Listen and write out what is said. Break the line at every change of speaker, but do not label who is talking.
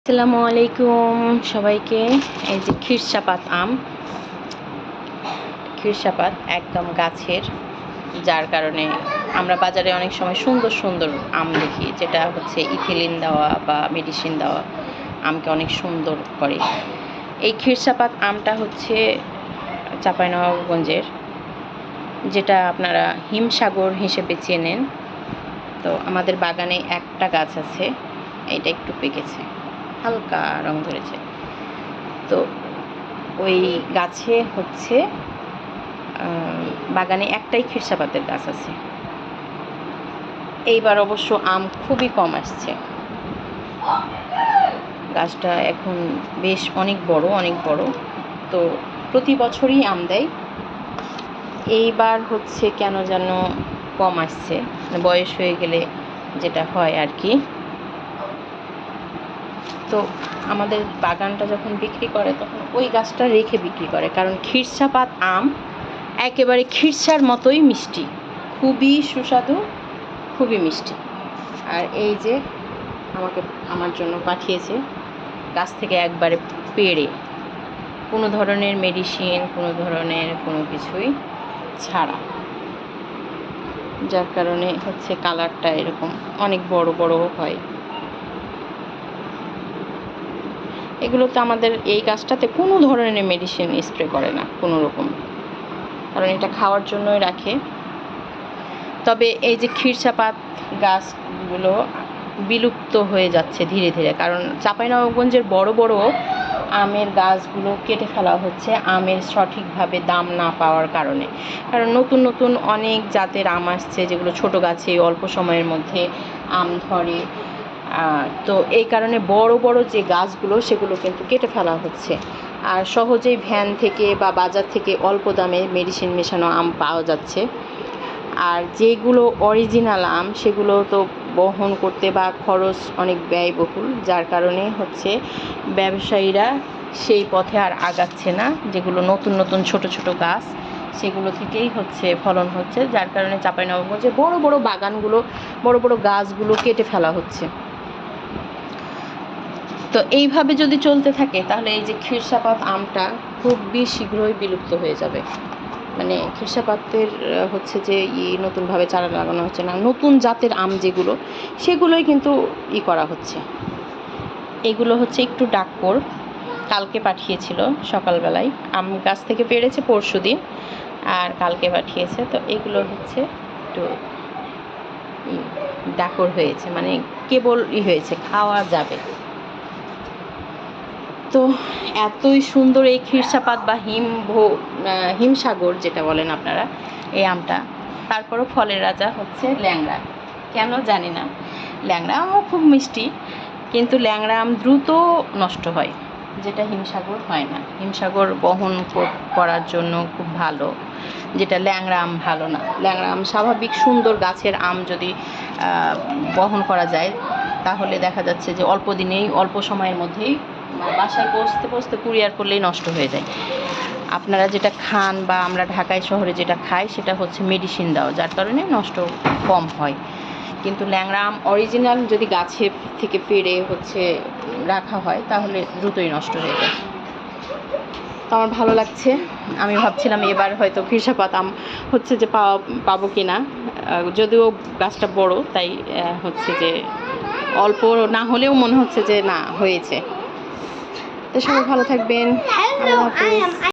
আসসালামু আলাইকুম সবাইকে। এই যে খিরসাপাত আম, খিরসাপাত একদম গাছের, যার কারণে আমরা বাজারে অনেক সময় সুন্দর সুন্দর আম দেখি, যেটা হচ্ছে ইথিলিন দেওয়া বা মেডিসিন দেওয়া আমকে অনেক সুন্দর করে। এই খিরসাপাত আমটা হচ্ছে চাঁপাইনবাবগঞ্জের, যেটা আপনারা হিমসাগর হিসেবে চেনেন। তো আমাদের বাগানে একটা গাছ আছে, এটা একটু পেকেছে, হালকা রং ধরেছে। তো ওই গাছে হচ্ছে বাগানে একটাই খিরসাপাতের গাছ আছে। এইবার অবশ্য আম খুবই কম আসছে। গাছটা এখন বেশ অনেক বড়। তো প্রতি বছরই আম দেয়, এইবার হচ্ছে কেন যেন কম আসছে, বয়স হয়ে গেলে যেটা হয় আর কি। তো আমাদের বাগানটা যখন বিক্রি করে তখন ওই গাছটা রেখে বিক্রি করে, কারণ খিরসাপাত আম একেবারে খিরসার মতোই মিষ্টি, খুবই সুস্বাদু, খুবই মিষ্টি। আর এই যে আমার জন্য পাঠিয়েছে গাছ থেকে একবারে পেড়ে, কোনো ধরনের মেডিসিন, কোনো ধরনের কোনো কিছুই ছাড়া, যার কারণে হচ্ছে কালারটা এরকম অনেক বড় হয়। এগুলোতে আমাদের এই গাছটাতে কোনো ধরনের মেডিসিন স্প্রে করে না কোনো রকম, কারণ এটা খাওয়ার জন্যই রাখে। তবে এই যে খিরসাপাত গাছগুলো বিলুপ্ত হয়ে যাচ্ছে ধীরে ধীরে, কারণ চাঁপাইনবাবগঞ্জের বড় আমের গাছগুলো কেটে ফেলা হচ্ছে আমের সঠিকভাবে দাম না পাওয়ার কারণে। কারণ নতুন অনেক জাতের আম আসছে, যেগুলো ছোট গাছে অল্প সময়ের মধ্যে আম ধরে। তো এই কারণে বড় যে গাছগুলো সেগুলো কিন্তু কেটে ফেলা হচ্ছে। আর সহজেই ভ্যান থেকে বা বাজার থেকে অল্প দামে মেডিসিন মেশানো আম পাওয়া যাচ্ছে। আর যেগুলো অরিজিনাল আম সেগুলো তো বহন করতে বা খরচ অনেক ব্যয়বহুল, যার কারণে হচ্ছে ব্যবসায়ীরা সেই পথে আর আগাচ্ছে না। যেগুলো নতুন ছোট গাছ সেগুলো থেকেই হচ্ছে ফলন হচ্ছে, যার কারণে চাঁপাইনবাবগঞ্জে বড় বাগানগুলো, বড় গাছগুলো কেটে ফেলা হচ্ছে। তো এইভাবে যদি চলতে থাকে তাহলে এই যে খিরসাপাত আমটা খুবই শীঘ্রই বিলুপ্ত হয়ে যাবে। মানে খিরসাপাতের হচ্ছে যে নতুনভাবে চারা লাগানো হচ্ছে না, নতুন জাতের আম যেগুলো সেগুলোই কিন্তু করা হচ্ছে। এগুলো হচ্ছে একটু ডাকর, কালকে পাঠিয়েছিল সকালবেলায়, আম গাছ থেকে পেড়েছে পরশুদিন, আর কালকে পাঠিয়েছে। তো এগুলো হচ্ছে একটু ডাকর হয়েছে, মানে কেবল হয়েছে, খাওয়া যাবে। তো এতই সুন্দর এই খিরসাপাত বা হিমসাগর যেটা বলেন আপনারা, এই আমটা। তারপরও ফলের রাজা হচ্ছে ল্যাংড়া, কেন জানি না। ল্যাংড়া আমও খুব মিষ্টি, কিন্তু ল্যাংড়া আম দ্রুত নষ্ট হয়, যেটা হিমসাগর হয় না। হিমসাগর বহন করার জন্য খুব ভালো, যেটা ল্যাংড়া আম ভালো না। ল্যাংড়া আম স্বাভাবিক সুন্দর গাছের আম যদি বহন করা যায়, তাহলে দেখা যাচ্ছে যে অল্প দিনেই, অল্প সময়ের মধ্যেই বাসায় পৌঁছতে কুরিয়ার করলেই নষ্ট হয়ে যায়। আপনারা যেটা খান বা আমরা ঢাকায় শহরে যেটা খাই সেটা হচ্ছে মেডিসিন দেওয়া, যার কারণে নষ্ট কম হয়। কিন্তু ল্যাংড়া আম অরিজিনাল যদি গাছের থেকে পেড়ে হচ্ছে রাখা হয় তাহলে দ্রুতই নষ্ট হয়ে যায়। তো আমার ভালো লাগছে। আমি ভাবছিলাম এবার হয়তো খিরসাপাত আম হচ্ছে যে পাবো কিনা, যদিও গাছটা বড়, তাই হচ্ছে যে অল্প না হলেও মনে হচ্ছে যে না, হয়েছে। তো সবাই ভালো থাকবেন। আল্লাহ হাফেজ।